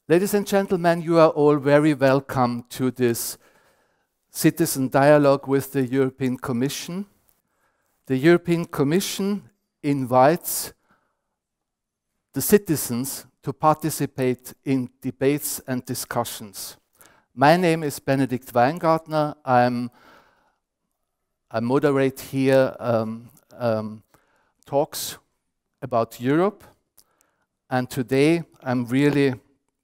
Ladies and gentlemen, you are all very welcome to this citizen dialogue with the European Commission. The European Commission invites the citizens to participate in debates and discussions. My name is Benedikt Weingartner. I moderate here talks about Europe, and today I'm really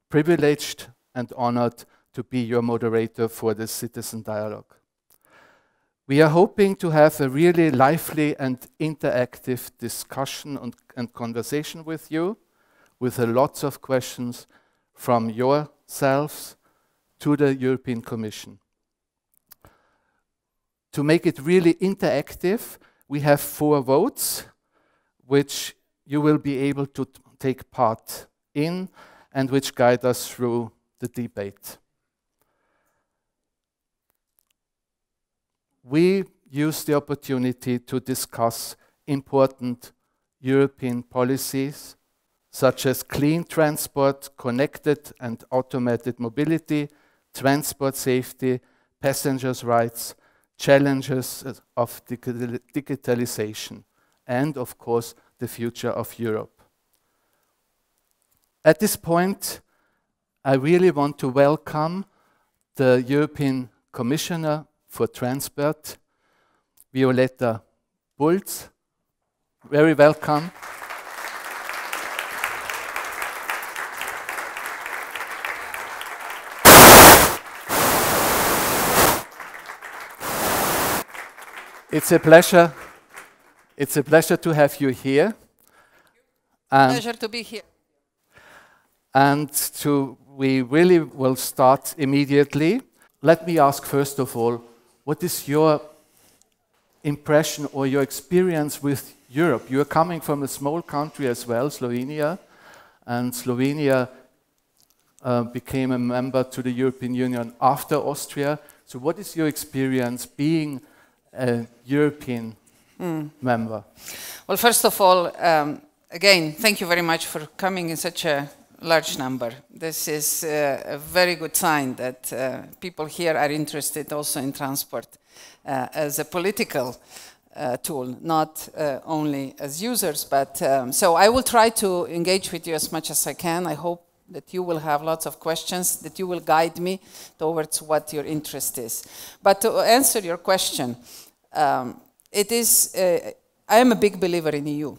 privileged and honored to be your moderator for this citizen dialogue. We are hoping to have a really lively and interactive discussion and conversation with you, with lots of questions from yourselves to the European Commission. To make it really interactive, we have 4 votes, which you will be able to take part in and which guide us through the debate. We use the opportunity to discuss important European policies, such as clean transport, connected and automated mobility, transport safety, passengers' rights, challenges of digitalization, and of course, the future of Europe. At this point, I really want to welcome the European Commissioner for Transport, Violeta Bulc. Very welcome. It's a pleasure. It's a pleasure to have you here. Pleasure to be here. And we really will start immediately. Let me ask first of all, what is your impression or your experience with Europe? You are coming from a small country as well, Slovenia, and Slovenia became a member to the European Union after Austria. So what is your experience being a European member? Well, first of all, again, thank you very much for coming in such a large number. This is a very good sign that people here are interested also in transport as a political tool, not only as users. But so I will try to engage with you as much as I can. I hope that you will have lots of questions, that you will guide me towards what your interest is. But to answer your question, I am a big believer in EU.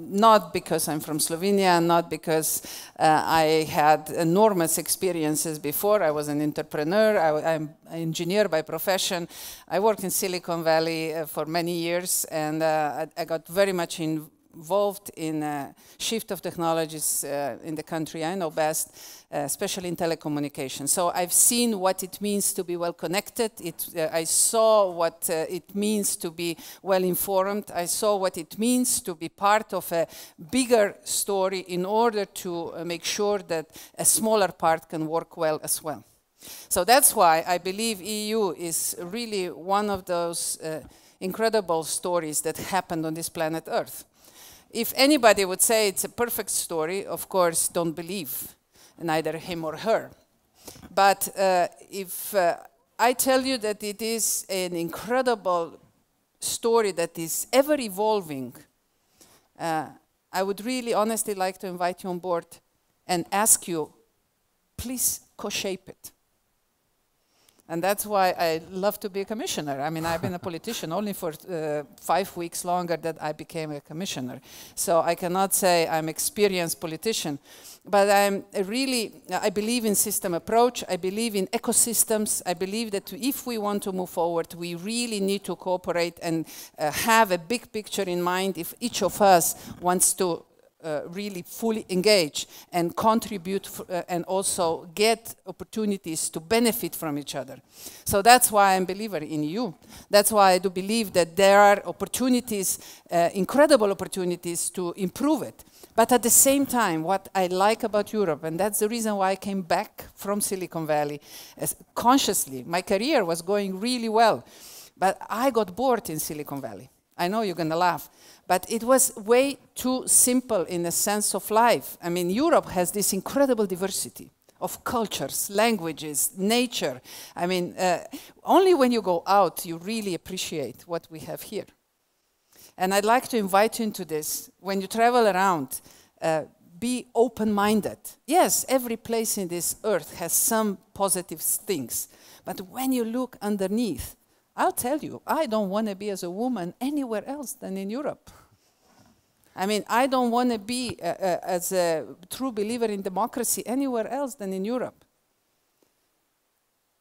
Not because I'm from Slovenia, not because I had enormous experiences before. I was an entrepreneur, I'm an engineer by profession. I worked in Silicon Valley for many years, and I got very much involved in shift of technologies in the country I know best, especially in telecommunications. So I've seen what it means to be well connected. I saw what it means to be well informed. I saw what it means to be part of a bigger story in order to make sure that a smaller part can work well as well. So that's why I believe EU is really one of those incredible stories that happened on this planet Earth. If anybody would say it's a perfect story, of course, don't believe neither him or her. But if I tell you that it is an incredible story that is ever evolving, I would really honestly like to invite you on board and ask you, please co-shape it. And that's why I love to be a commissioner. I mean, I've been a politician only for 5 weeks longer than I became a commissioner. So I cannot say I'm an experienced politician, but I believe in system approach. I believe in ecosystems. I believe that if we want to move forward, we really need to cooperate and have a big picture in mind if each of us wants to really fully engage and contribute and also get opportunities to benefit from each other. So that's why I'm a believer in EU. That's why I do believe that there are opportunities, incredible opportunities to improve it. But at the same time, what I like about Europe, and that's the reason why I came back from Silicon Valley consciously. My career was going really well, but I got bored in Silicon Valley. I know you're going to laugh. But it was way too simple in the sense of life. I mean, Europe has this incredible diversity of cultures, languages, nature. I mean, only when you go out, you really appreciate what we have here. And I'd like to invite you into this. When you travel around, be open-minded. Yes, every place in this earth has some positive things. But when you look underneath, I'll tell you, I don't want to be as a woman anywhere else than in Europe. I mean, I don't want to be as a true believer in democracy anywhere else than in Europe.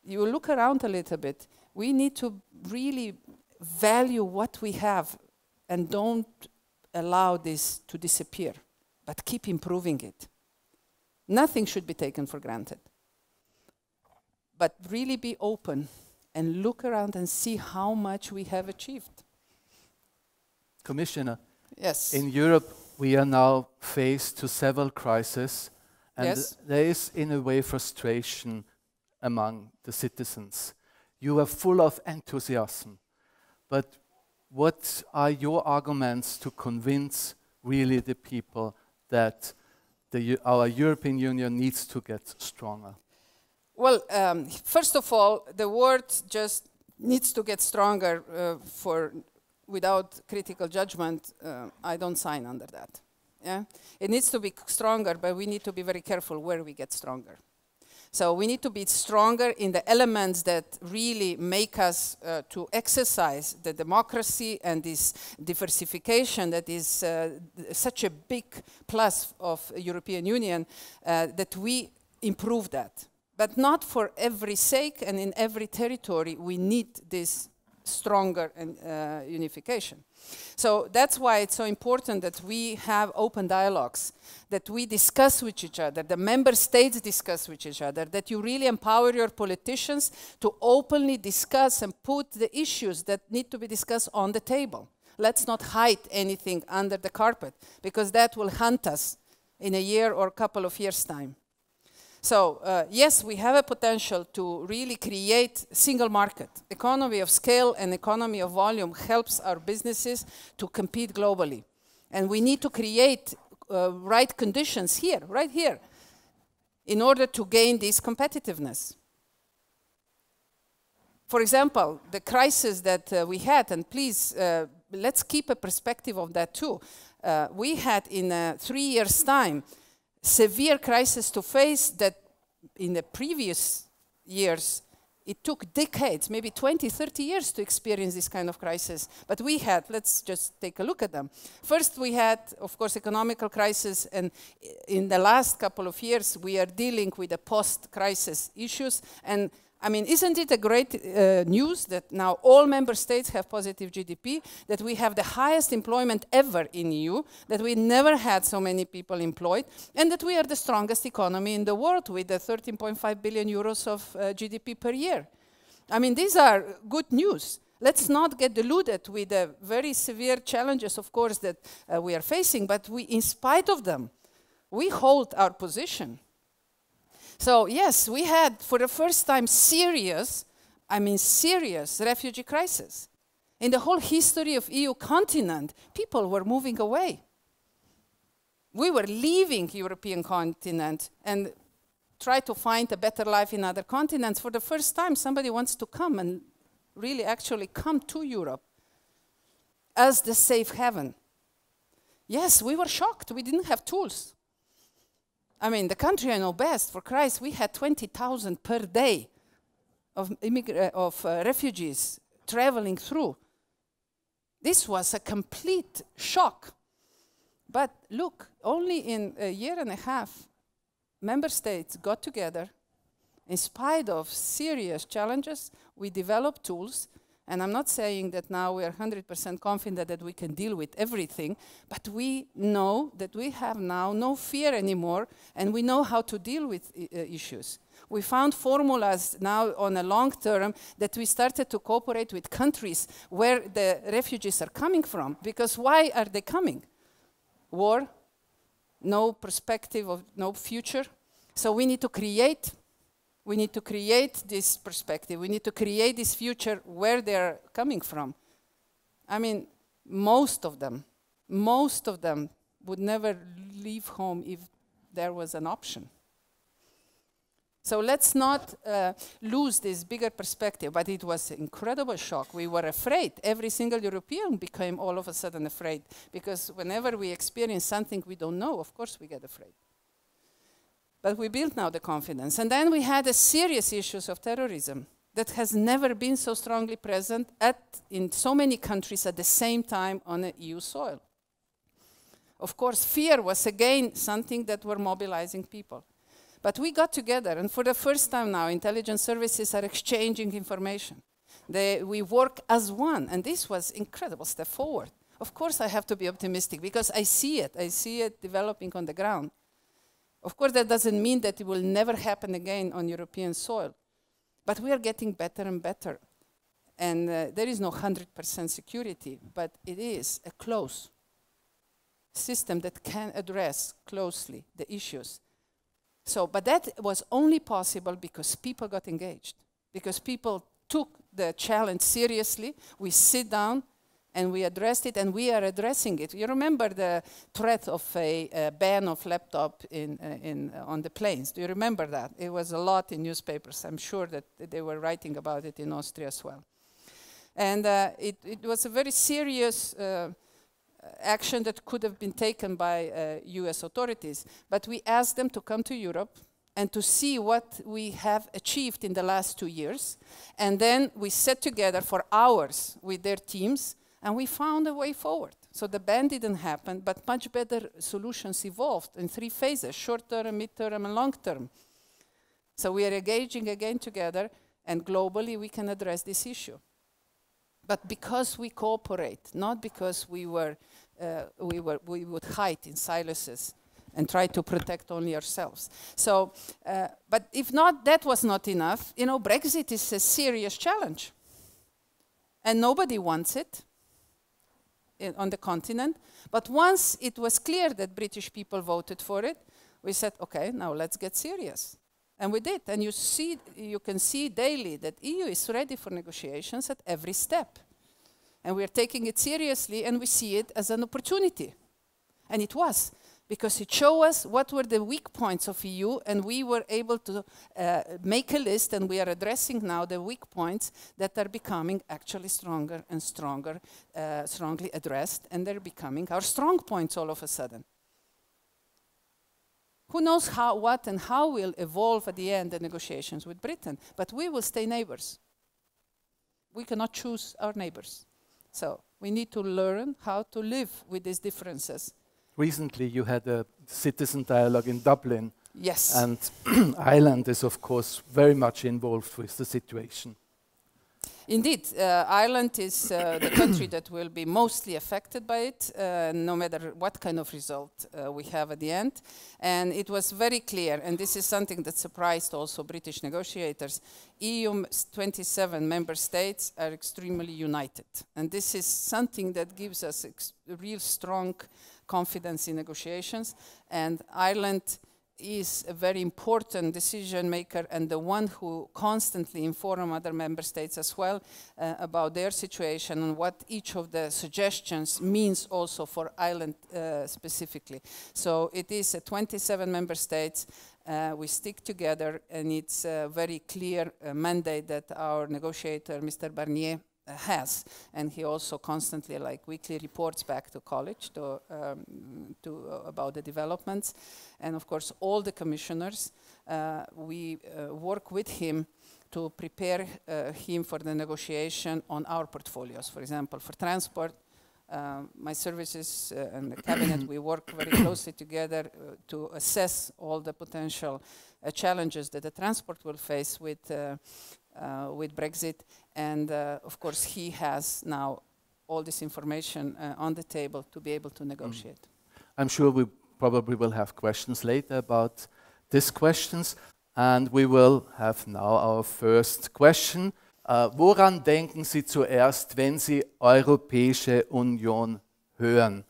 You look around a little bit. We need to really value what we have and don't allow this to disappear, but keep improving it. Nothing should be taken for granted. But really be open and look around and see how much we have achieved. Commissioner, yes. In Europe we are now faced to several crises, and yes. There is in a way frustration among the citizens. You are full of enthusiasm, but what are your arguments to convince really the people that our European Union needs to get stronger? Well, first of all, the word just needs to get stronger without critical judgment. I don't sign under that. Yeah? It needs to be stronger, but we need to be very careful where we get stronger. So we need to be stronger in the elements that really make us to exercise the democracy and this diversification that is such a big plus of European Union, that we improve that. But not for every sake and in every territory we need this stronger unification. So that's why it's so important that we have open dialogues, that we discuss with each other, the member states discuss with each other, that you really empower your politicians to openly discuss and put the issues that need to be discussed on the table. Let's not hide anything under the carpet, because that will haunt us in a year or a couple of years' time. So, yes, we have a potential to really create single market. Economy of scale and economy of volume helps our businesses to compete globally. And we need to create right conditions here, right here, in order to gain this competitiveness. For example, the crisis that we had, and please, let's keep a perspective of that too. We had in 3 years' time severe crisis to face that in the previous years, it took decades, maybe 20, 30 years to experience this kind of crisis. But we had, let's just take a look at them. First, we had, of course, economical crisis, and in the last couple of years, we are dealing with the post-crisis issues. And I mean, isn't it a great news that now all member states have positive GDP, that we have the highest employment ever in EU, that we never had so many people employed, and that we are the strongest economy in the world with the 13.5 billion euros of GDP per year. I mean, these are good news. Let's not get deluded with the very severe challenges, of course, that we are facing, but we, in spite of them, we hold our position. So yes, we had for the first time serious refugee crisis. In the whole history of EU continent, people were moving away. We were leaving European continent and try to find a better life in other continents. For the first time, somebody wants to come and really actually come to Europe as the safe haven. Yes, we were shocked. We didn't have tools. I mean, the country I know best, for Christ, we had 20,000 per day of refugees traveling through. This was a complete shock. But look, only in a year and a half, member states got together. In spite of serious challenges, we developed tools. And I'm not saying that now we are 100% confident that we can deal with everything, but we know that we have now no fear anymore, and we know how to deal with issues. We found formulas now on a long term that we started to cooperate with countries where the refugees are coming from. Because why are they coming? War, no perspective of no future. So we need to create this perspective. We need to create this future where they're coming from. I mean, most of them would never leave home if there was an option. So let's not lose this bigger perspective, but it was an incredible shock. We were afraid. Every single European became all of a sudden afraid, because whenever we experience something we don't know, of course we get afraid. But we built now the confidence. And then we had a serious issues of terrorism that has never been so strongly present in so many countries at the same time on the EU soil. Of course, fear was again something that were mobilizing people. But we got together, and for the first time now, intelligence services are exchanging information. We work as one, and this was an incredible step forward. Of course, I have to be optimistic, because I see it developing on the ground. Of course, that doesn't mean that it will never happen again on European soil, but we are getting better and better. And there is no 100% security, but it is a close system that can address closely the issues. So, but that was only possible because people got engaged, because people took the challenge seriously. We sit down and we addressed it, and we are addressing it. You remember the threat of a ban of laptop on the planes? Do you remember that? It was a lot in newspapers. I'm sure that they were writing about it in Austria as well. And it was a very serious action that could have been taken by US authorities, but we asked them to come to Europe and to see what we have achieved in the last 2 years. And then we sat together for hours with their teams, and we found a way forward. So the ban didn't happen, but much better solutions evolved in 3 phases: short term, mid-term, and long term. So we are engaging again together, and globally we can address this issue. But because we cooperate, not because we would hide in silos and try to protect only ourselves. So, but if not, that was not enough. You know, Brexit is a serious challenge, and nobody wants it on the continent. But once it was clear that British people voted for it, we said, okay, now let's get serious. And we did, and you can see daily that EU is ready for negotiations at every step. And we are taking it seriously, and we see it as an opportunity. And it was, because it showed us what were the weak points of EU, and we were able to make a list, and we are addressing now the weak points that are becoming actually stronger and stronger, strongly addressed, and they're becoming our strong points all of a sudden. Who knows what and how will evolve at the end the negotiations with Britain, but we will stay neighbors. We cannot choose our neighbors. So we need to learn how to live with these differences. Recently you had a citizen dialogue in Dublin. Yes. And Ireland is of course very much involved with the situation. Indeed, Ireland is the country that will be mostly affected by it, no matter what kind of result we have at the end. And it was very clear, and this is something that surprised also British negotiators, EU 27 member states are extremely united. And this is something that gives us real strong confidence in negotiations. And Ireland is a very important decision maker, and the one who constantly informs other member states as well about their situation and what each of the suggestions means also for Ireland specifically. So it is a 27 member states. We stick together, and it's a very clear mandate that our negotiator, Mr. Barnier, has, and he also constantly, like weekly, reports back to college about the developments. And of course, all the commissioners, we work with him to prepare him for the negotiation on our portfolios. For example, for transport, my services and the cabinet, we work very closely together to assess all the potential challenges that the transport will face with Brexit. And of course, he has now all this information on the table to be able to negotiate. I'm sure we probably will have questions later about these questions. And we will have now our first question. Woran denken Sie zuerst, wenn Sie Europäische Union hören?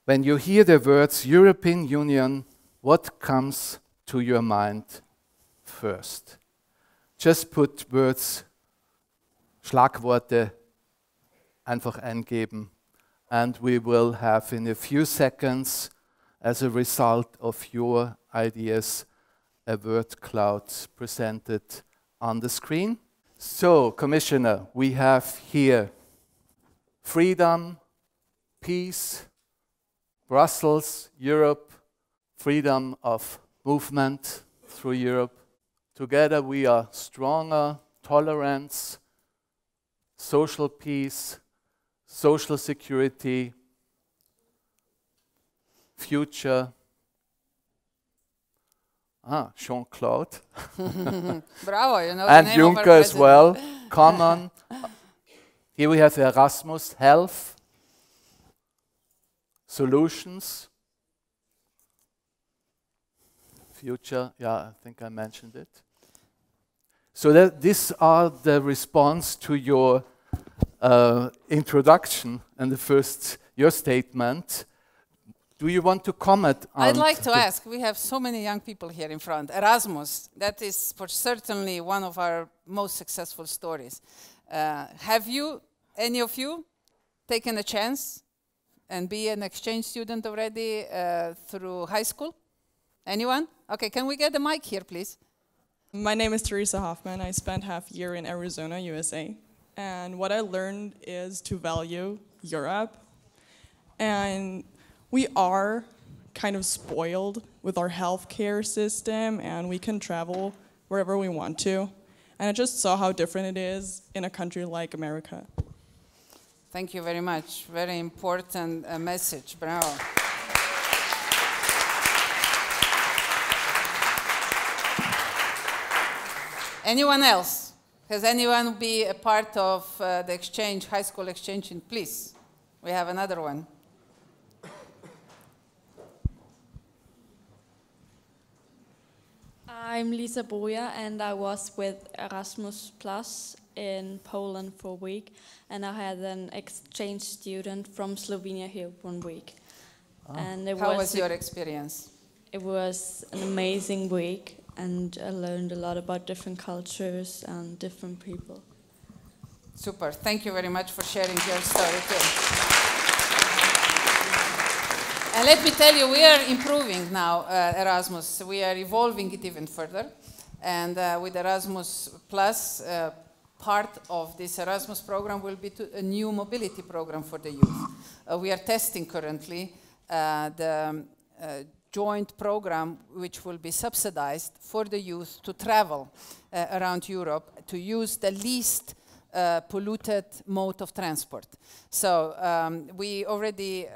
When you hear the words European Union, what comes to your mind first? Just put words, Schlagworte einfach eingeben and we will have in a few seconds, as a result of your ideas, a word cloud presented on the screen. So, Commissioner, we have here freedom, peace, Brussels, Europe, freedom of movement through Europe. Together we are stronger, tolerance, social peace, social security, future. Jean-Claude. Bravo, you know And the name of our Juncker as president. well, common. Here we have Erasmus, health, solutions, future, yeah, I think I mentioned it. So these are the response to your introduction and your statement. Do you want to comment on? I'd like to ask, we have so many young people here in front. Erasmus, that is for certainly one of our most successful stories. Have you, any of you, taken a chance and be an exchange student already through high school? Anyone? Okay, can we get the mic here, please? My name is Teresa Hoffman. I spent half a year in Arizona, USA. And what I learned is to value Europe. And we are kind of spoiled with our healthcare system, and we can travel wherever we want to. And I just saw how different it is in a country like America. Thank you very much. Very important message. Bravo. Anyone else? Has anyone be a part of the exchange, high school exchange? Please, we have another one. I'm Lisa Boja, and I was with Erasmus Plus in Poland for a week, and I had an exchange student from Slovenia here 1 week. And How was your experience? It was an amazing week, and I learned a lot about different cultures and different people. Super. Thank you very much for sharing your story too. And let me tell you, we are improving now Erasmus. We are evolving it even further. And with Erasmus Plus, part of this Erasmus program will be a new mobility program for the youth. We are testing currently the joint program which will be subsidized for the youth to travel around Europe to use the least polluted mode of transport. So we already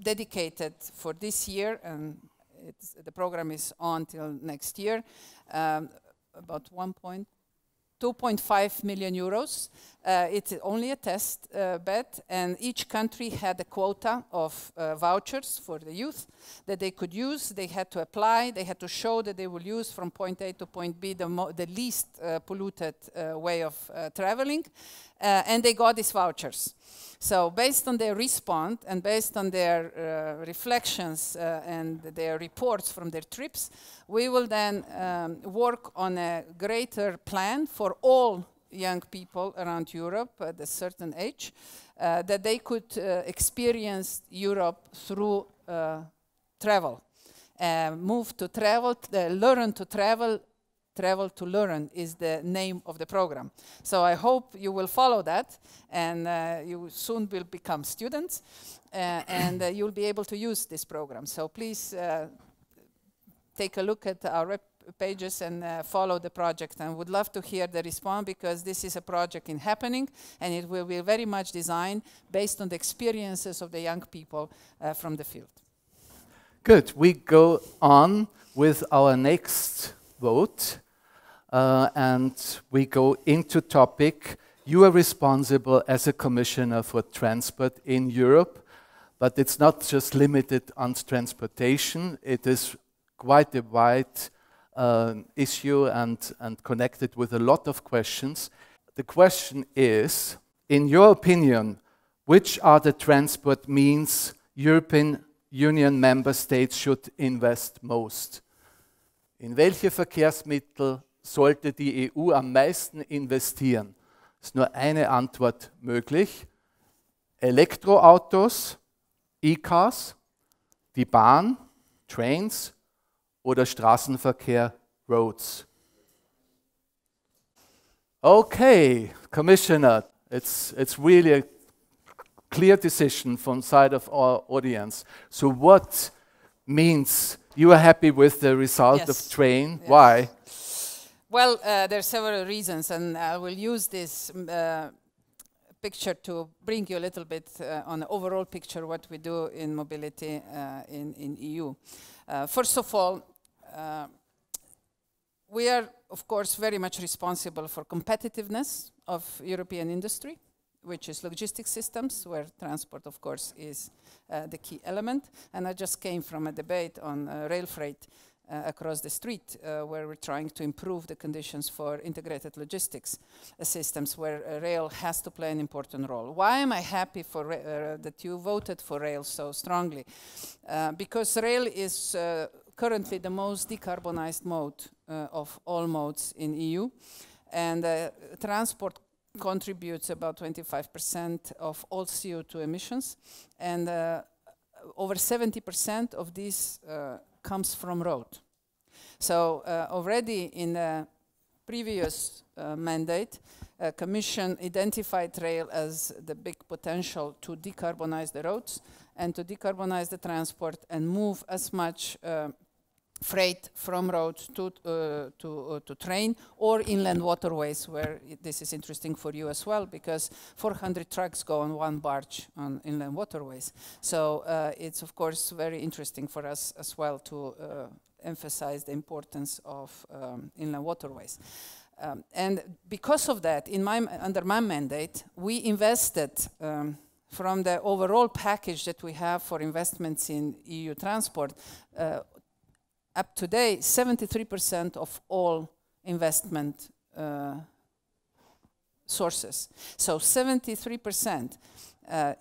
dedicated for this year, and the program is on till next year, about 2.5 million euros. It's only a test bed, and each country had a quota of vouchers for the youth that they could use. They had to apply, they had to show that they will use from point A to point B the least polluted way of traveling, and they got these vouchers. So based on their response and based on their reflections and their reports from their trips, we will then work on a greater plan for all young people around Europe at a certain age, that they could experience Europe through travel. Move to travel, learn to travel. Travel to Learn is the name of the program. So I hope you will follow that, and you soon will become students, and you'll be able to use this program. So please take a look at our web pages and follow the project, and would love to hear the response, because this is a project in happening, and it will be very much designed based on the experiences of the young people from the field. Good. We go on with our next vote. And we go into topic. You are responsible as a commissioner for transport in Europe, but it's not just limited on transportation. It is quite a wide issue and connected with a lot of questions. The question is, in your opinion, which are the transport means European Union member states should invest most? In welche Verkehrsmittel sollte die EU am meisten investieren? Ist nur eine Antwort möglich. Elektroautos, E-Cars, die Bahn, Trains oder Straßenverkehr, Roads? Okay, Commissioner, it's really a clear decision from side of our audience. So what means you are happy with the result Yes. of train? Yes. Why? Well, there are several reasons, and I will use this picture to bring you a little bit on the overall picture what we do in mobility in EU. First of all, we are, of course, very much responsible for competitiveness of European industry, which is logistics systems, where transport, of course, is the key element. And I just came from a debate on rail freight across the street, where we're trying to improve the conditions for integrated logistics systems, where rail has to play an important role. Why am I happy for that you voted for rail so strongly? Because rail is currently the most decarbonized mode of all modes in EU, and transport contributes about 25% of all CO2 emissions, and over 70% of this comes from road. So already in the previous mandate, Commission identified rail as the big potential to decarbonize the roads and to decarbonize the transport and move as much freight from road to train or inland waterways, where this is interesting for you as well, because 400 trucks go on one barge on inland waterways. So it's of course very interesting for us as well to emphasize the importance of inland waterways. And because of that, under my mandate, we invested from the overall package that we have for investments in EU transport, up to date, 73% of all investment sources. So 73%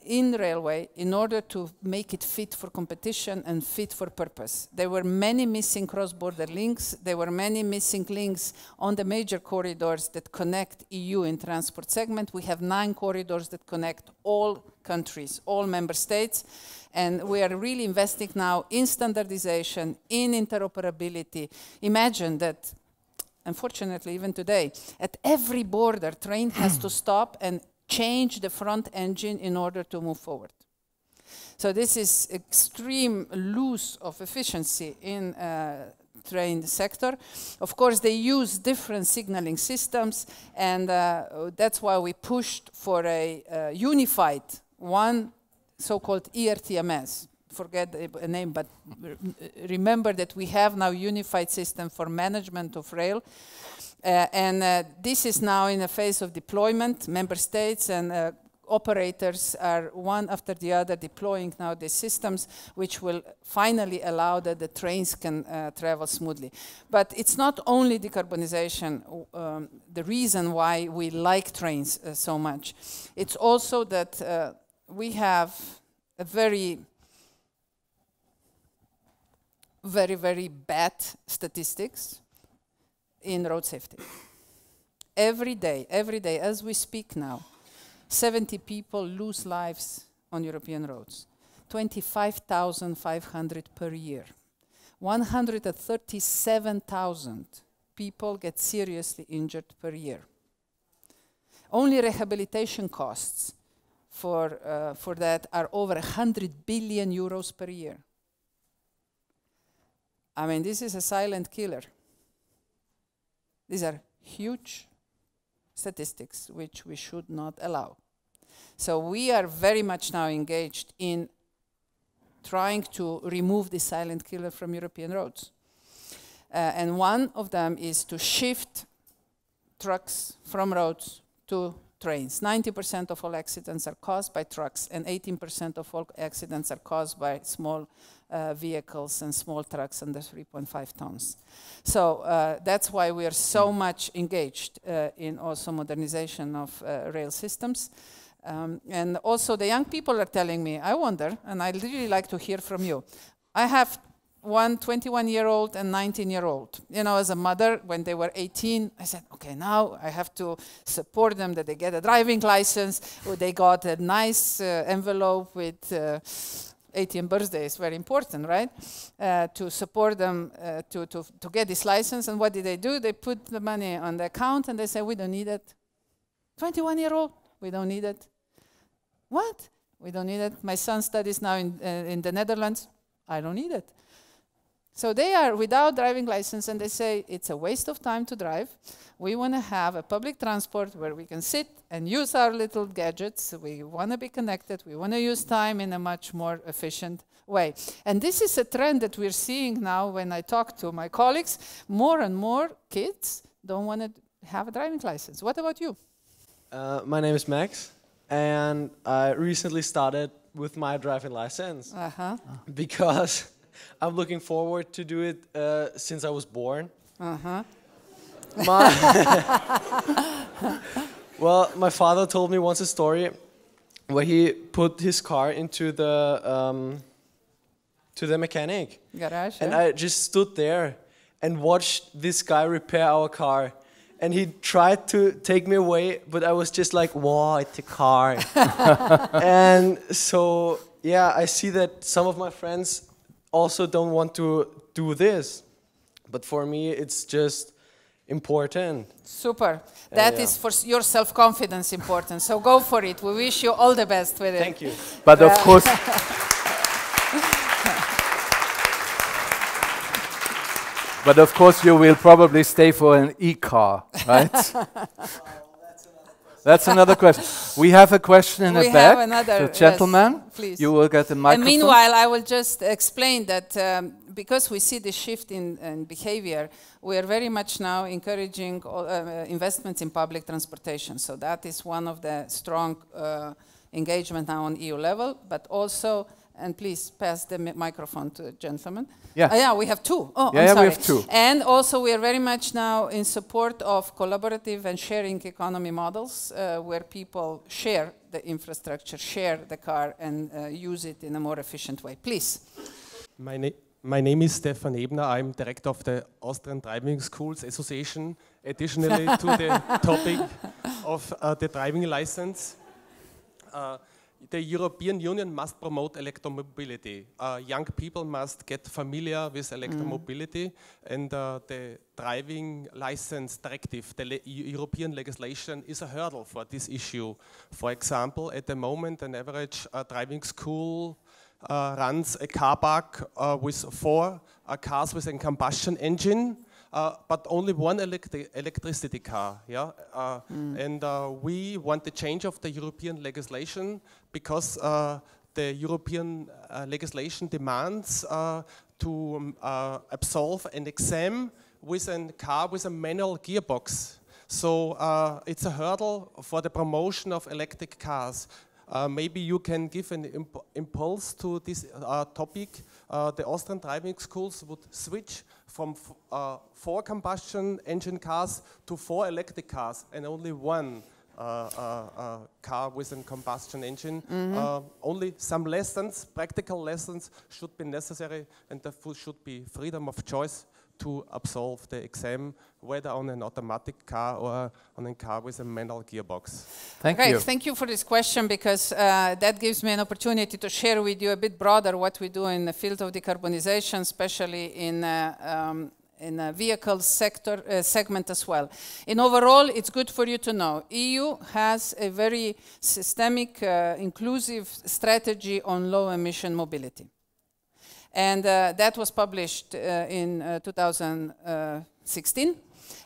in railway, in order to make it fit for competition and fit for purpose. There were many missing cross-border links. There were many missing links on the major corridors that connect EU in transport segment. We have 9 corridors that connect all countries, all member states. And we are really investing now in standardization, in interoperability. Imagine that, unfortunately, even today, at every border, train has to stop and change the front engine in order to move forward. So this is extreme loss of efficiency in train sector. Of course, they use different signaling systems, and that's why we pushed for a unified one, so-called ERTMS. Forget the name, but remember that we have now unified system for management of rail. This is now in a phase of deployment. Member states and operators are one after the other deploying now these systems, which will finally allow that the trains can travel smoothly. But it's not only decarbonization, the reason why we like trains so much. It's also that we have a very bad statistics in road safety. Every day, as we speak now, 70 people lose lives on European roads. 25,500 per year. 137,000 people get seriously injured per year. Only rehabilitation costs for that are over 100 billion euros per year. I mean, this is a silent killer. These are huge statistics which we should not allow. So we are very much now engaged in trying to remove the silent killer from European roads. And one of them is to shift trucks from roads to trains. 90% of all accidents are caused by trucks, and 18% of all accidents are caused by small vehicles and small trucks under 3.5 tons. So that's why we are so much engaged in also modernization of rail systems. And also the young people are telling me, I wonder, and I'd really like to hear from you. I have one 21-year-old and 19-year-old. You know, as a mother, when they were 18, I said, okay, now I have to support them that they get a driving license. Or they got a nice envelope with 18th birthday is very important, right? To support them to get this license. And what did they do? They put the money on the account and they say, we don't need it. 21-year-old, we don't need it. What? We don't need it. My son studies now in the Netherlands. I don't need it. So they are without driving license and they say it's a waste of time to drive. We want to have a public transport where we can sit and use our little gadgets. We want to be connected. We want to use time in a much more efficient way. And this is a trend that we're seeing now when I talk to my colleagues. More and more kids don't want to have a driving license. What about you? My name is Max, and I recently started with my driving license because I'm looking forward to do it since I was born. Well, my father told me once a story where he put his car into the mechanic garage, and I just stood there and watched this guy repair our car. And he tried to take me away, but I was just like, wow, it's a car. And so, yeah, I see that some of my friends also don't want to do this. But for me, it's just important. Super. That is for your self-confidence important. So go for it. We wish you all the best with it. Thank you. But of course... But of course, you will probably stay for an e-car, right? That's another question. We have a question in the back. The gentleman, yes, please. You will get the microphone. And meanwhile, I will just explain that because we see the shift in behavior, we are very much now encouraging investments in public transportation. So that is one of the strong engagement now on EU level, but also. And please pass the microphone to the gentleman. Yeah. Yeah, we have two. Oh, yeah, I'm sorry. We have two. And also we are very much now in support of collaborative and sharing economy models where people share the infrastructure, share the car and use it in a more efficient way. Please. My name is Stefan Ebner. I'm director of the Austrian Driving Schools Association. Additionally to the topic of the driving license. The European Union must promote electromobility. Young people must get familiar with electromobility, and the driving license directive, the European legislation, is a hurdle for this issue. For example, at the moment, an average driving school runs a car park with 4 cars with a combustion engine. But only one electricity car, yeah? And we want the change of the European legislation because the European legislation demands to absolve an exam with a car with a manual gearbox. So it's a hurdle for the promotion of electric cars. Maybe you can give an impulse to this topic. The Austrian driving schools would switch from 4 combustion engine cars to 4 electric cars and only 1 car with a combustion engine. Only some lessons, practical lessons, should be necessary, and there should be freedom of choice to absolve the exam, whether on an automatic car or on a car with a manual gearbox. Thank you. Thank you for this question, because that gives me an opportunity to share with you a bit broader what we do in the field of decarbonization, especially in a vehicle sector segment as well. In overall, it's good for you to know, EU has a very systemic, inclusive strategy on low emission mobility. And that was published in 2016.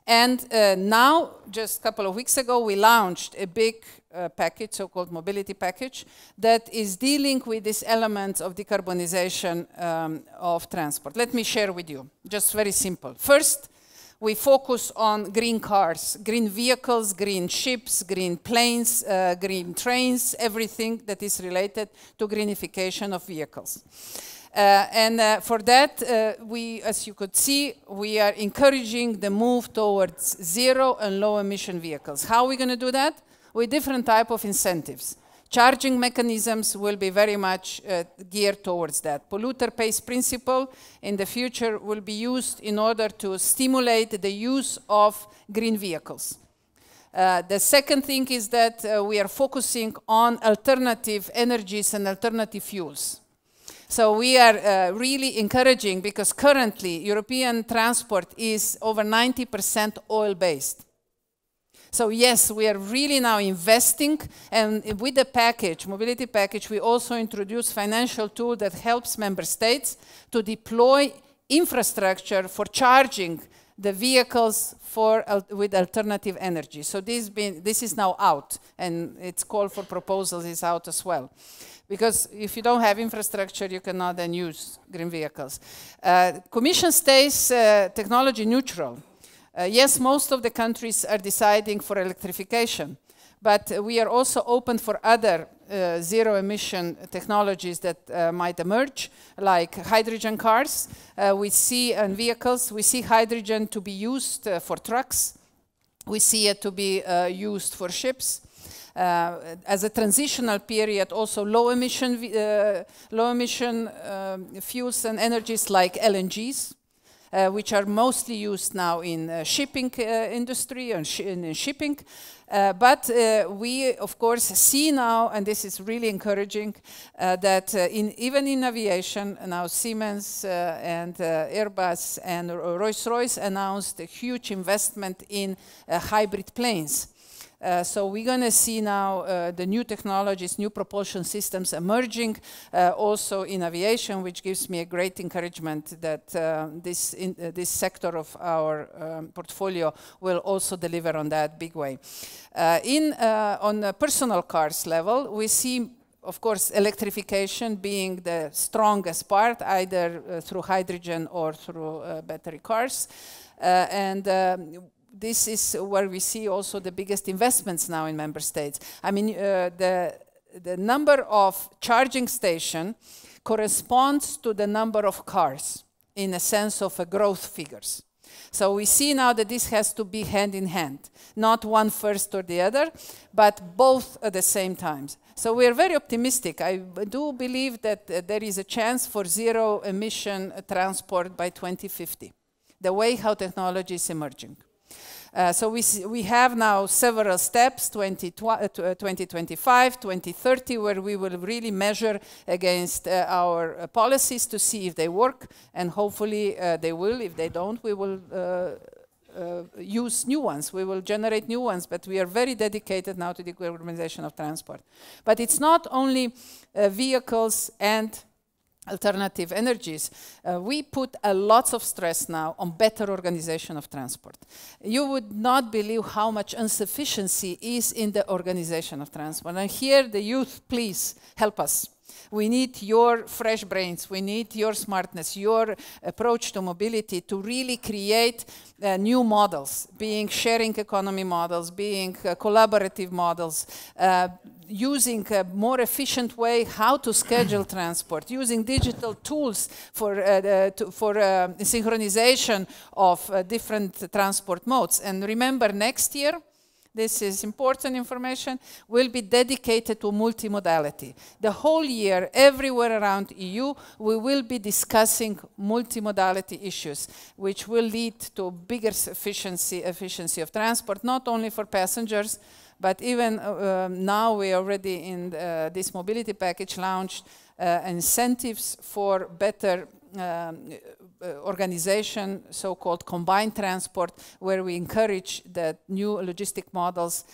And now, just a couple of weeks ago, we launched a big package, so-called mobility package, that is dealing with these elements of decarbonization of transport. Let me share with you, just very simple. First, we focus on green cars, green vehicles, green ships, green planes, green trains, everything that is related to greenification of vehicles. For that, we, as you could see, we are encouraging the move towards zero and low emission vehicles. How are we going to do that? With different type of incentives. Charging mechanisms will be very much geared towards that. Polluter pays principle in the future will be used in order to stimulate the use of green vehicles. The second thing is that we are focusing on alternative energies and alternative fuels. So we are really encouraging, because currently European transport is over 90% oil-based. So yes, we are really now investing, and with the package, mobility package, we also introduce financial tool that helps member states to deploy infrastructure for charging the vehicles with alternative energy. So this is now out, and its call for proposals is out as well. Because if you don't have infrastructure, you cannot then use green vehicles. Commission stays technology neutral. Yes, most of the countries are deciding for electrification, but we are also open for other zero-emission technologies that might emerge, like hydrogen cars. We see in vehicles, we see hydrogen to be used for trucks. We see it to be used for ships. As a transitional period, also low-emission fuels and energies like LNGs. Which are mostly used now in shipping industry and in shipping. But we, of course, see now, and this is really encouraging, that even in aviation, now Siemens and Airbus and Rolls-Royce announced a huge investment in hybrid planes. So we're going to see now the new technologies, new propulsion systems emerging also in aviation, which gives me a great encouragement that this sector of our portfolio will also deliver on that big way. On the personal cars level, we see, of course, electrification being the strongest part, either through hydrogen or through battery cars. This is where we see also the biggest investments now in member states. I mean, the number of charging stations corresponds to the number of cars in a sense of growth figures. So we see now that this has to be hand in hand, not one first or the other, but both at the same time. So we are very optimistic. I do believe that there is a chance for zero-emission transport by 2050, the way how technology is emerging. So we have now several steps, 2025, 2030, where we will really measure against our policies to see if they work, and hopefully they will. If they don't, we will use new ones. We will generate new ones, but we are very dedicated now to the decarbonization of transport. But it's not only vehicles and alternative energies. We put a lot of stress now on better organization of transport. You would not believe how much insufficiency is in the organization of transport. And here the youth, please help us. We need your fresh brains, we need your smartness, your approach to mobility to really create new models, being sharing economy models, being collaborative models, using a more efficient way how to schedule transport, using digital tools for synchronization of different transport modes. And remember, next year, this is important information, will be dedicated to multimodality. The whole year, everywhere around EU, we will be discussing multimodality issues, which will lead to bigger efficiency of transport, not only for passengers, but even now we already in this mobility package launched incentives for better organization, so-called combined transport, where we encourage that new logistic models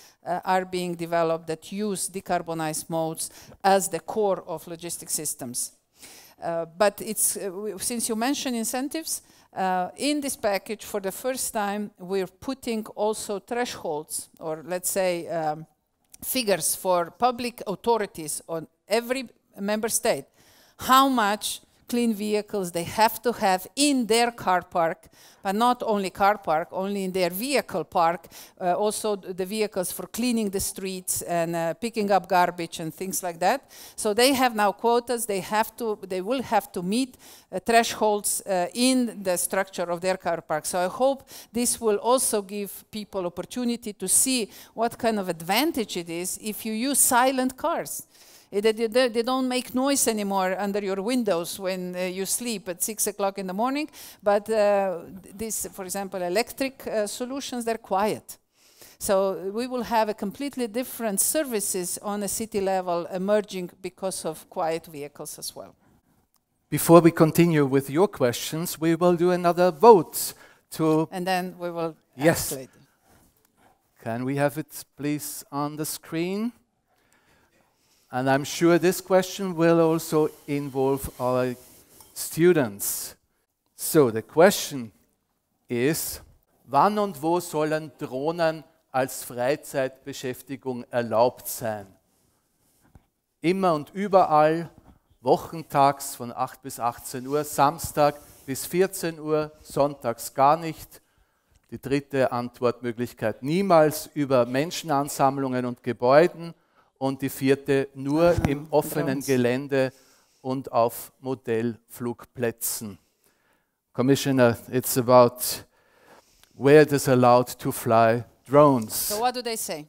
are being developed that use decarbonized modes as the core of logistic systems. But it's, since you mentioned incentives, in this package, for the first time, we're putting also thresholds, or let's say figures for public authorities on every member state, how much clean vehicles. They have to have in their car park, but not only car park, only in their vehicle park, also the vehicles for cleaning the streets and picking up garbage and things like that. So they have now quotas. They will have to meet thresholds in the structure of their car park. So I hope this will also give people opportunity to see what kind of advantage it is if you use silent cars. They don't make noise anymore under your windows when you sleep at 6 o'clock in the morning. But this, for example, electric solutions, they're quiet. So we will have a completely different services on a city level emerging because of quiet vehicles as well. Before we continue with your questions, we will do another vote to... And then we will... Yes. Can we have it, please, on the screen? And I'm sure this question will also involve our students. So, the question is, wann und wo sollen Drohnen als Freizeitbeschäftigung erlaubt sein? Immer und überall, wochentags von 8 bis 18 Uhr, Samstag bis 14 Uhr, sonntags gar nicht. Die dritte Antwortmöglichkeit, niemals über Menschenansammlungen und Gebäuden. Und die vierte, nur im offenen Gelände und auf Modellflugplätzen. Commissioner, it's about where it is allowed to fly drones. So what do they say?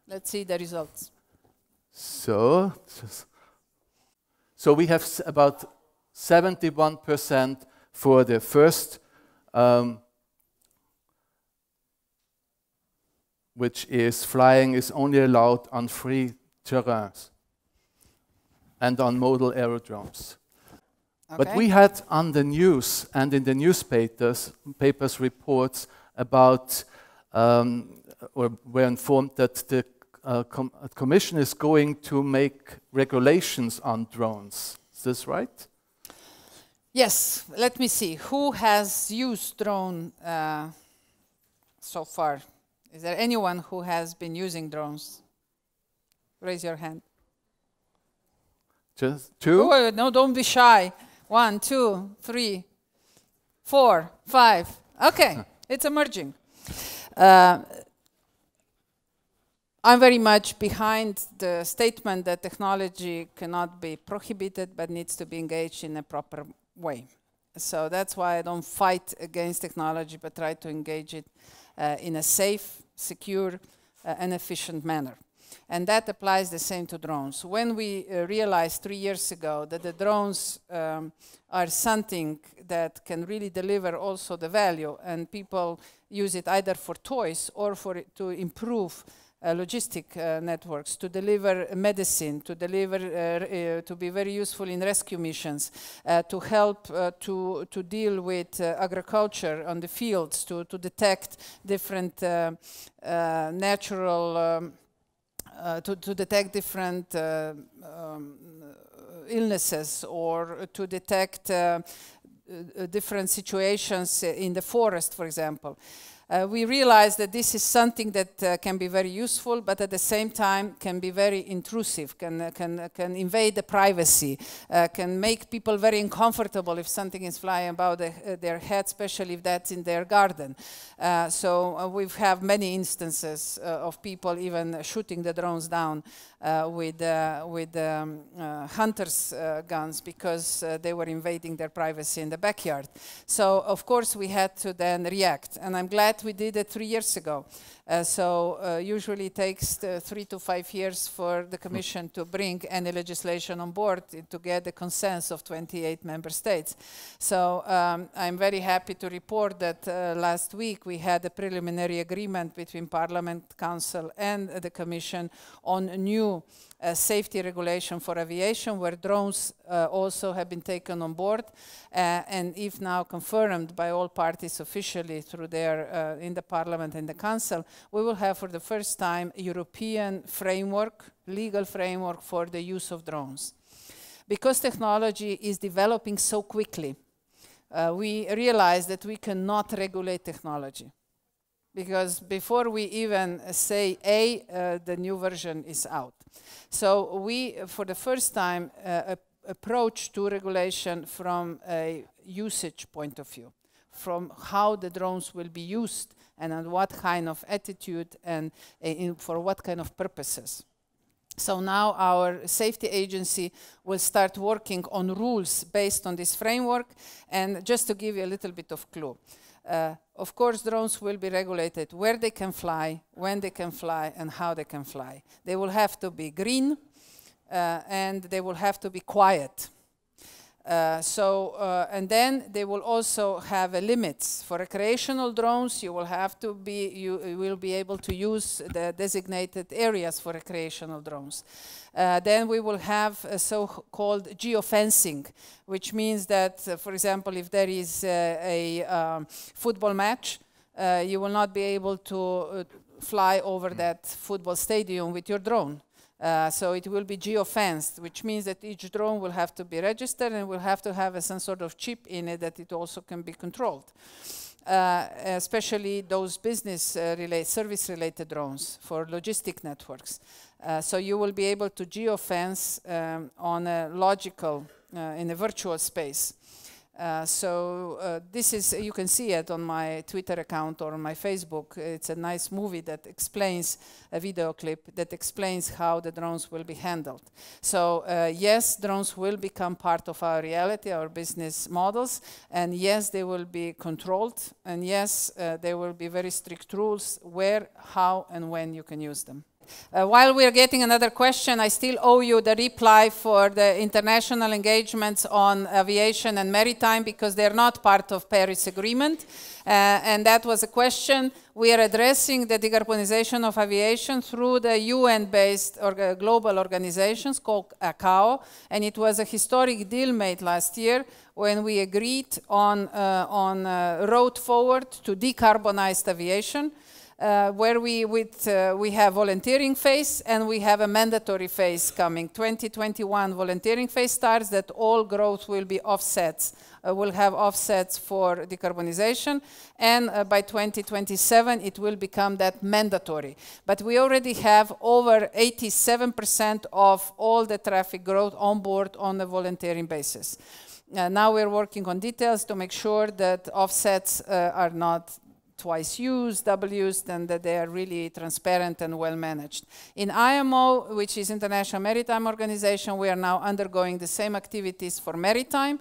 Let's see the results. So we have about 71% for the first, which is flying is only allowed on free terrains and on model aerodromes. Okay. But we had on the news and in the newspapers reports about, or were informed that the Commission is going to make regulations on drones. Is this right? Yes, let me see. Who has used drone so far? Is there anyone who has been using drones? Raise your hand. Just two? Oh, no, don't be shy. 1, 2, 3, 4, 5. Okay, it's emerging. I'm very much behind the statement that technology cannot be prohibited but needs to be engaged in a proper way. So that's why I don't fight against technology but try to engage it in a safe, secure and efficient manner. And that applies the same to drones. When we realized 3 years ago that the drones are something that can really deliver also the value, and people use it either for toys or for it to improve logistic networks, to deliver medicine, to deliver, to be very useful in rescue missions, to help to deal with agriculture on the fields, to detect different natural, to detect different illnesses, or to detect different situations in the forest, for example. We realize that this is something that can be very useful, but at the same time can be very intrusive, can invade the privacy, can make people very uncomfortable if something is flying above their head, especially if that's in their garden. So we have many instances of people even shooting the drones down with hunters' guns because they were invading their privacy in the backyard. So of course we had to then react, and I'm glad we did it 3 years ago. Usually it takes 3 to 5 years for the Commission to bring any legislation on board to get the consent of 28 member states. So I'm very happy to report that last week we had a preliminary agreement between Parliament, Council and the Commission on a new safety regulation for aviation, where drones also have been taken on board, and if now confirmed by all parties officially through their in the Parliament and the Council, we will have for the first time a European framework, legal framework for the use of drones. Because technology is developing so quickly, we realize that we cannot regulate technology. Because before we even say A, the new version is out. So we, for the first time, approach to regulation from a usage point of view, from how the drones will be used and on what kind of attitude and for what kind of purposes. So now our safety agency will start working on rules based on this framework. And just to give you a little bit of clue, of course, drones will be regulated where they can fly, when they can fly, and how they can fly. They will have to be green, and they will have to be quiet. And then they will also have limits. For recreational drones, you will be able to use the designated areas for recreational drones. Then we will have so-called geofencing, which means that, for example, if there is a football match, you will not be able to fly over that football stadium with your drone. So it will be geofenced, which means that each drone will have to be registered and will have to have some sort of chip in it that it also can be controlled. Especially those service-related drones for logistic networks. So you will be able to geofence on a logical, in a virtual space. This is, you can see it on my Twitter account or on my Facebook. It's a nice movie that explains, a video clip that explains how the drones will be handled. So yes, drones will become part of our reality, our business models, and yes, they will be controlled, and yes, there will be very strict rules where, how, and when you can use them. While we are getting another question, I still owe you the reply for the international engagements on aviation and maritime, because they're not part of Paris Agreement. And that was a question. We are addressing the decarbonization of aviation through the UN-based global organizations called ICAO. And it was a historic deal made last year when we agreed on a road forward to decarbonized aviation. Where we have volunteering phase and we have a mandatory phase coming. 2021 volunteering phase starts, that all growth will be offsets, will have offsets for decarbonization, and by 2027 it will become that mandatory. But we already have over 87% of all the traffic growth on board on a volunteering basis. Now we're working on details to make sure that offsets are not twice used, double used, and that they are really transparent and well managed. In IMO, which is International Maritime Organization, we are now undergoing the same activities for maritime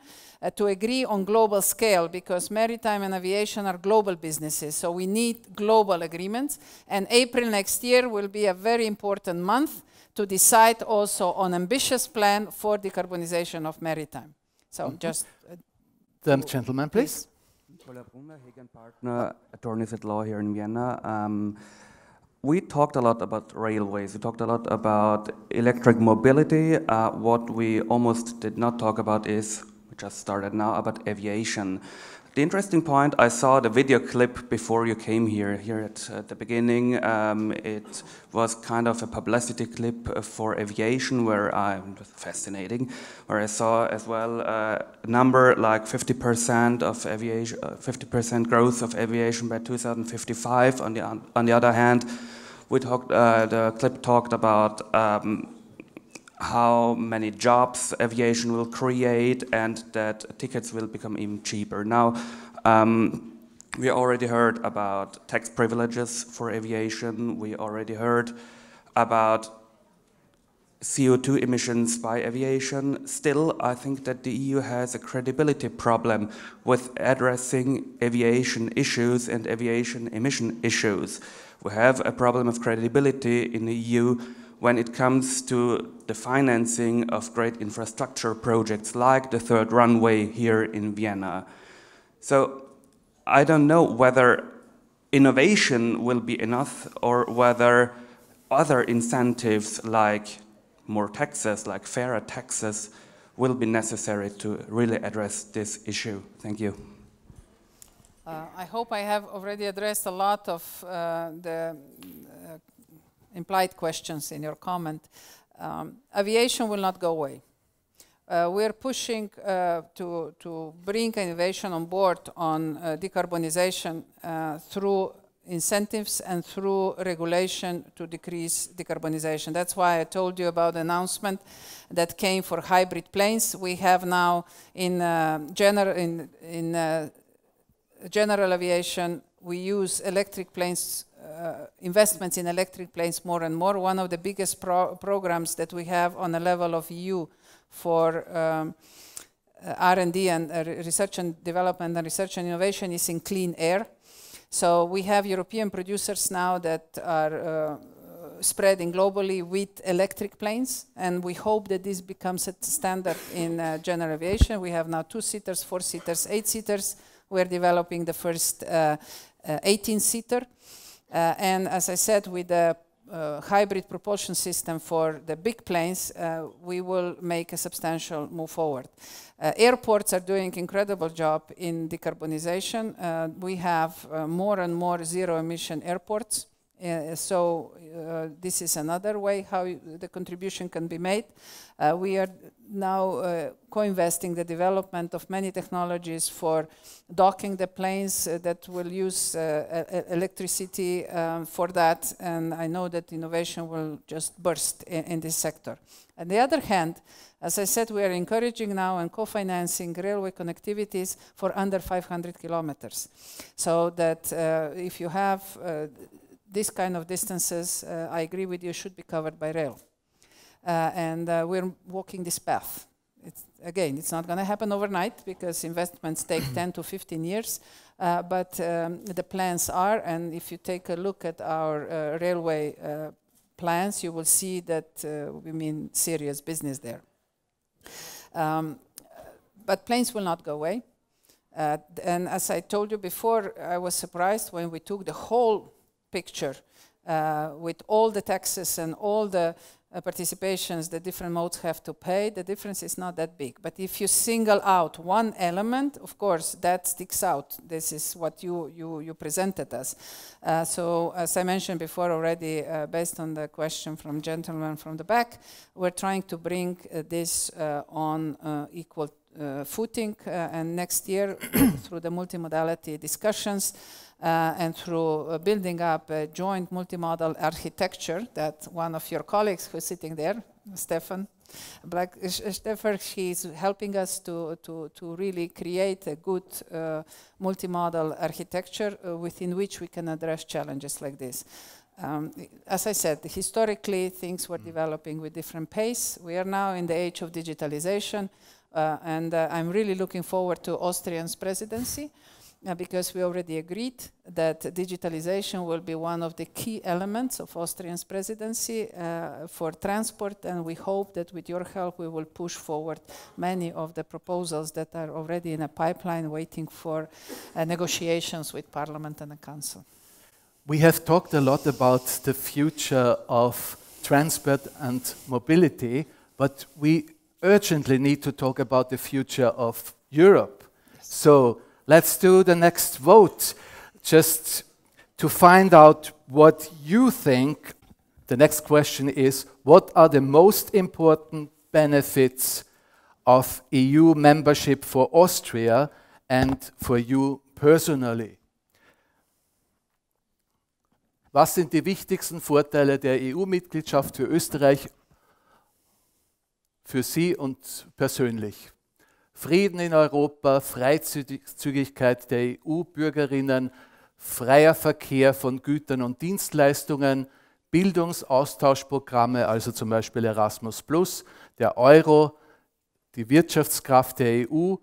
to agree on global scale, because maritime and aviation are global businesses, so we need global agreements. And April next year will be a very important month to decide also on ambitious plan for decarbonization of maritime. So just... The gentleman, please. Partner, attorneys at law here in Vienna. We talked a lot about railways. We talked a lot about electric mobility. What we almost did not talk about is, we just started now, about aviation. The interesting point, I saw the video clip before you came here at the beginning. It was kind of a publicity clip for aviation, fascinating, where I saw as well a number like 50% of aviation, 50% growth of aviation by 2055. On the other hand, the clip talked about how many jobs aviation will create and that tickets will become even cheaper. Now, we already heard about tax privileges for aviation. We already heard about CO2 emissions by aviation. Still, I think that the EU has a credibility problem with addressing aviation issues and aviation emission issues. We have a problem of credibility in the EU when it comes to the financing of great infrastructure projects like the third runway here in Vienna. So I don't know whether innovation will be enough or whether other incentives like more taxes, like fairer taxes, will be necessary to really address this issue. Thank you. I hope I have already addressed a lot of the implied questions in your comment. Aviation will not go away. We're pushing to bring innovation on board on decarbonization through incentives and through regulation to decrease decarbonization. That's why I told you about the announcement that came for hybrid planes. We have now in general aviation, we use electric planes, investments in electric planes more and more. One of the biggest programs that we have on the level of EU for R&D and research and development and research and innovation is in clean air. So we have European producers now that are spreading globally with electric planes, and we hope that this becomes a standard in general aviation. We have now 2-seaters, 4-seaters, 8-seaters. We're developing the first 18-seater. And as I said, with the hybrid propulsion system for the big planes, we will make a substantial move forward. Airports are doing an incredible job in decarbonization. We have more and more zero-emission airports. This is another way how the contribution can be made. We are now co-investing the development of many technologies for docking the planes that will use electricity for that, and I know that innovation will just burst in this sector. On the other hand, as I said, we are encouraging now and co-financing railway connectivities for under 500 kilometers, so that if you have this kind of distances, I agree with you, should be covered by rail. And we're walking this path. Again, it's not going to happen overnight because investments take 10 to 15 years, but the plans are, and if you take a look at our railway plans, you will see that we mean serious business there. But planes will not go away. And as I told you before, I was surprised when we took the whole picture with all the taxes and all the participations the different modes have to pay. The difference is not that big. But if you single out one element, of course, that sticks out. This is what you presented us. So as I mentioned before already, based on the question from gentleman from the back, we're trying to bring this on equal footing, and next year through the multimodality discussions and through building up a joint multimodal architecture that one of your colleagues who's sitting there, Stefan, he's helping us to really create a good multimodal architecture within which we can address challenges like this. As I said, historically things were developing with different pace. We are now in the age of digitalization. And I'm really looking forward to Austrian's presidency because we already agreed that digitalization will be one of the key elements of Austrian's presidency for transport, and we hope that with your help we will push forward many of the proposals that are already in a pipeline waiting for negotiations with Parliament and the Council. We have talked a lot about the future of transport and mobility, but we urgently need to talk about the future of Europe. Yes. So let's do the next vote, just to find out what you think. The next question is, what are the most important benefits of EU membership for Austria and for you personally? Was sind die wichtigsten Vorteile der EU-Mitgliedschaft für Österreich, für Sie und persönlich? Frieden in Europa, Freizügigkeit der EU-Bürgerinnen, freier Verkehr von Gütern und Dienstleistungen, Bildungsaustauschprogramme, also zum Beispiel Erasmus+, der Euro, die Wirtschaftskraft der EU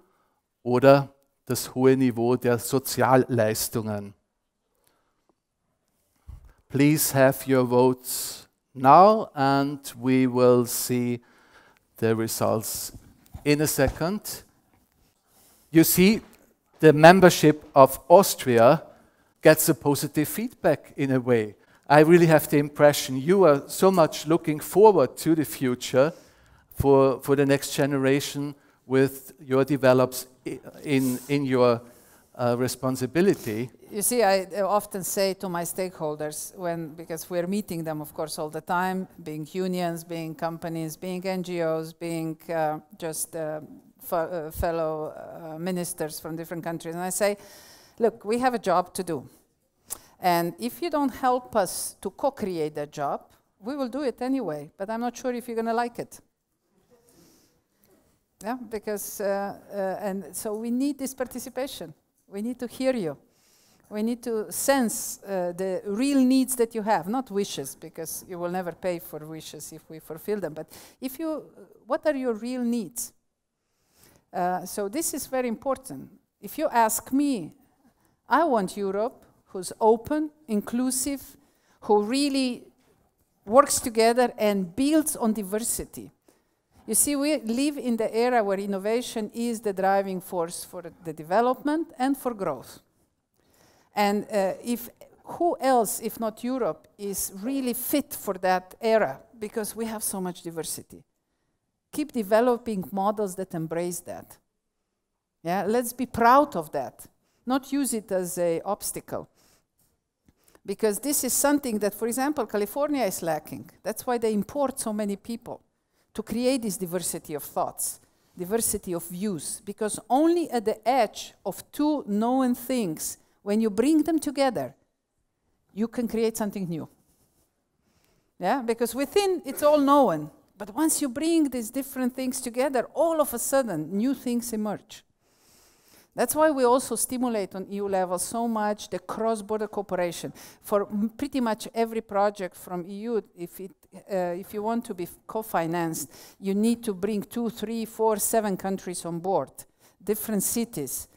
oder das hohe Niveau der Sozialleistungen. Please have your votes now, and we will see the results in a second. You see, the membership of Austria gets a positive feedback in a way. I really have the impression you are so much looking forward to the future for the next generation with your develops in your responsibility. You see, I often say to my stakeholders, because we're meeting them, of course, all the time, being unions, being companies, being NGOs, being just fellow ministers from different countries, and I say, look, we have a job to do. And if you don't help us to co-create that job, we will do it anyway, but I'm not sure if you're going to like it. Yeah, because, and so we need this participation. We need to hear you. We need to sense the real needs that you have, not wishes, because you will never pay for wishes if we fulfill them. But if you, what are your real needs? So this is very important. If you ask me, I want Europe who's open, inclusive, who really works together and builds on diversity. You see, we live in the era where innovation is the driving force for the development and for growth. And who else, if not Europe, is really fit for that era? Because we have so much diversity. Keep developing models that embrace that. Yeah, let's be proud of that. Not use it as an obstacle. Because this is something that, for example, California is lacking. That's why they import so many people, to create this diversity of thoughts, diversity of views. Because only at the edge of two known things, when you bring them together, you can create something new. Yeah, because within it's all known. But once you bring these different things together, all of a sudden, new things emerge. That's why we also stimulate on EU level so much the cross-border cooperation. For pretty much every project from EU, if you want to be co-financed, you need to bring 2, 3, 4, 7 countries on board, different cities,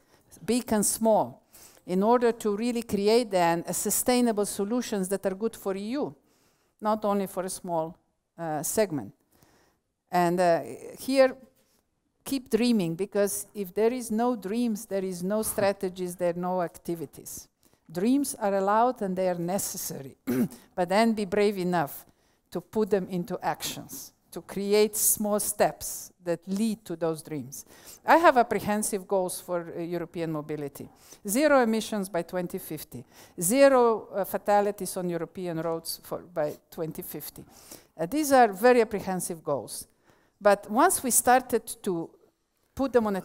big and small, in order to really create then a sustainable solutions that are good for EU, not only for a small segment. And here, keep dreaming, because if there is no dreams, there is no strategies, there are no activities. Dreams are allowed and they are necessary, but then be brave enough to put them into actions, to create small steps that lead to those dreams. I have apprehensive goals for European mobility. 0 emissions by 2050, 0 fatalities on European roads by 2050. These are very apprehensive goals. But once we started to put them on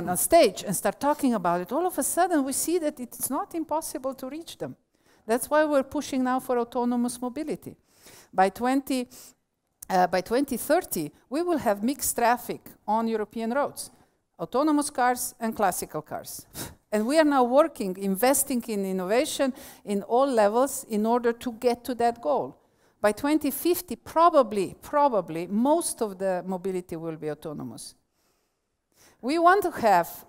a stage and start talking about it, all of a sudden we see that it's not impossible to reach them. That's why we're pushing now for autonomous mobility. By 2030, we will have mixed traffic on European roads, autonomous cars and classical cars. And we are now working, investing in innovation in all levels in order to get to that goal. By 2050, probably, most of the mobility will be autonomous. We want to have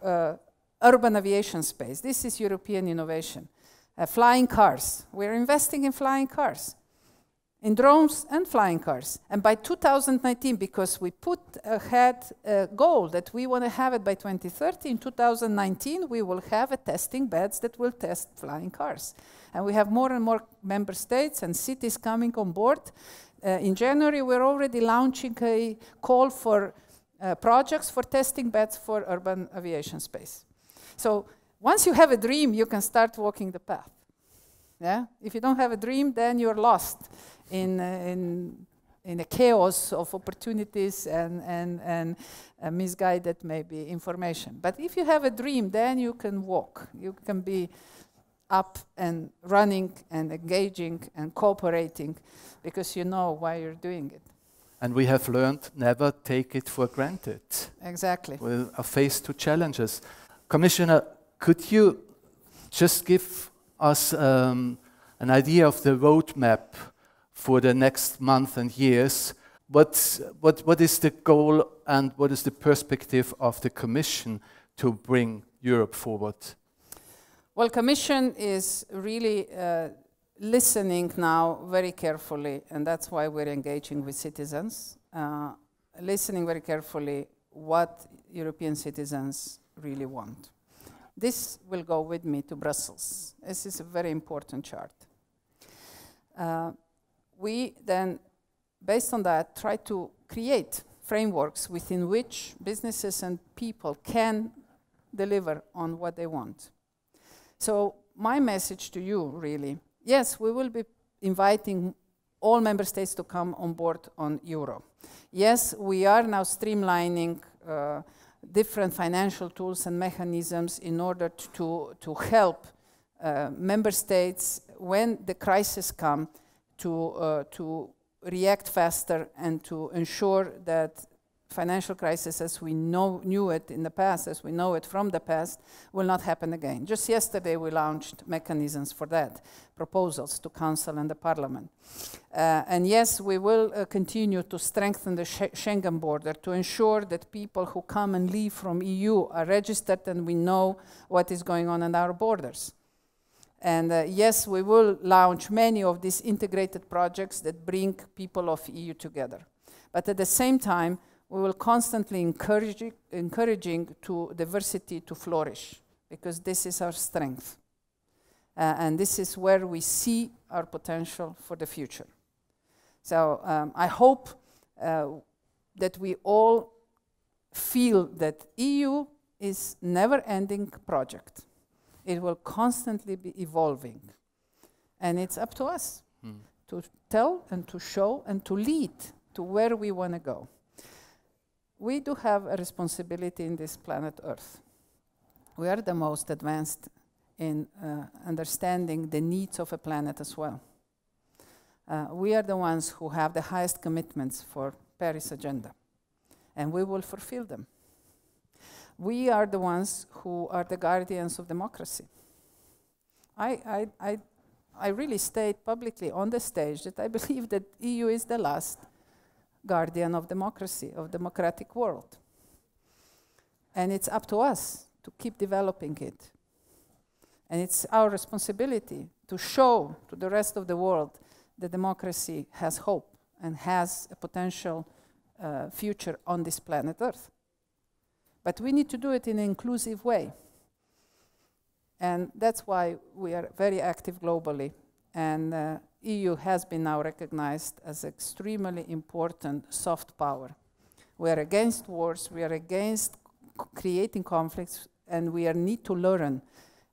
urban aviation space. This is European innovation. Flying cars. We're investing in flying cars, in drones and flying cars. And by 2019, because we put ahead a goal that we want to have it by 2030, in 2019, we will have testing beds that will test flying cars. And we have more and more member states and cities coming on board. In January, we're already launching a call for projects for testing beds for urban aviation space. So once you have a dream, you can start walking the path. Yeah? If you don't have a dream, then you're lost in a chaos of opportunities and misguided maybe information. But if you have a dream, then you can walk. You can be up and running and engaging and cooperating because you know why you're doing it. And we have learned never take it for granted. Exactly. We are faced to challenges. Commissioner, could you just give us an idea of the roadmap for the next month and years? What is the goal and what is the perspective of the Commission to bring Europe forward? Well, Commission is really listening now very carefully, and that's why we're engaging with citizens, listening very carefully what European citizens really want. This will go with me to Brussels. This is a very important chart. We then, based on that, try to create frameworks within which businesses and people can deliver on what they want. So my message to you, really, yes, we will be inviting all member states to come on board on Euro. Yes, we are now streamlining different financial tools and mechanisms in order to help member states, when the crisis comes, to react faster and to ensure that financial crisis as we knew it in the past, as we know it from the past, will not happen again. Just yesterday we launched mechanisms for that, proposals to Council and the Parliament. And yes, we will continue to strengthen the Schengen border to ensure that people who come and leave from EU are registered and we know what is going on our borders. And yes, we will launch many of these integrated projects that bring people of EU together. But at the same time, we will constantly encouraging to diversity to flourish, because this is our strength. And this is where we see our potential for the future. So I hope that we all feel that EU is never-ending project. It will constantly be evolving. And it's up to us to tell and to show and to lead to where we want to go. We do have a responsibility in this planet Earth. We are the most advanced in understanding the needs of a planet as well. We are the ones who have the highest commitments for Paris Agenda, and we will fulfill them. We are the ones who are the guardians of democracy. I really state publicly on the stage that I believe that EU is the last guardian of democracy, of democratic world. And it's up to us to keep developing it. And it's our responsibility to show to the rest of the world that democracy has hope and has a potential future on this planet Earth. But we need to do it in an inclusive way. And that's why we are very active globally. And EU has been now recognized as extremely important soft power. We are against wars, we are against creating conflicts, and we need to learn,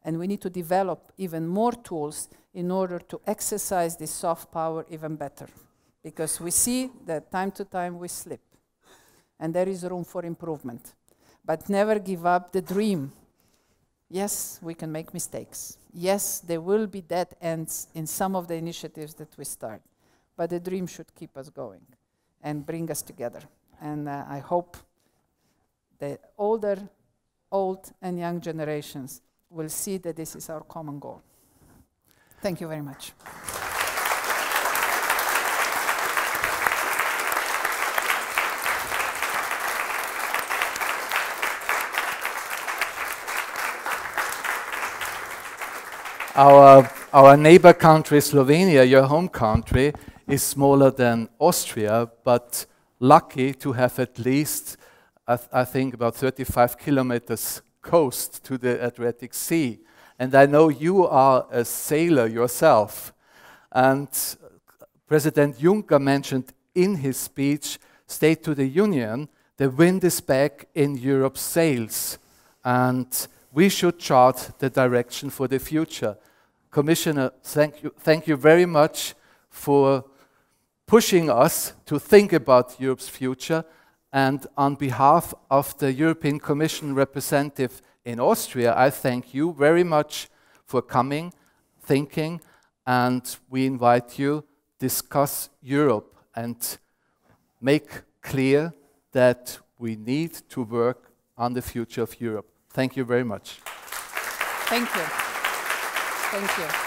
and we need to develop even more tools in order to exercise this soft power even better. Because we see that time to time we slip, and there is room for improvement. But never give up the dream. Yes, we can make mistakes. Yes, there will be dead ends in some of the initiatives that we start. But the dream should keep us going and bring us together. And I hope the old and young generations will see that this is our common goal. Thank you very much. Our neighbor country, Slovenia, your home country, is smaller than Austria, but lucky to have at least, I think, about 35 kilometers coast to the Adriatic Sea. And I know you are a sailor yourself. And President Juncker mentioned in his speech, State to the Union, the wind is back in Europe's sails. And we should chart the direction for the future. Commissioner, thank you very much for pushing us to think about Europe's future. And on behalf of the European Commission representative in Austria, I thank you very much for coming, thinking, and we invite you to discuss Europe and make clear that we need to work on the future of Europe. Thank you very much. Thank you. Thank you.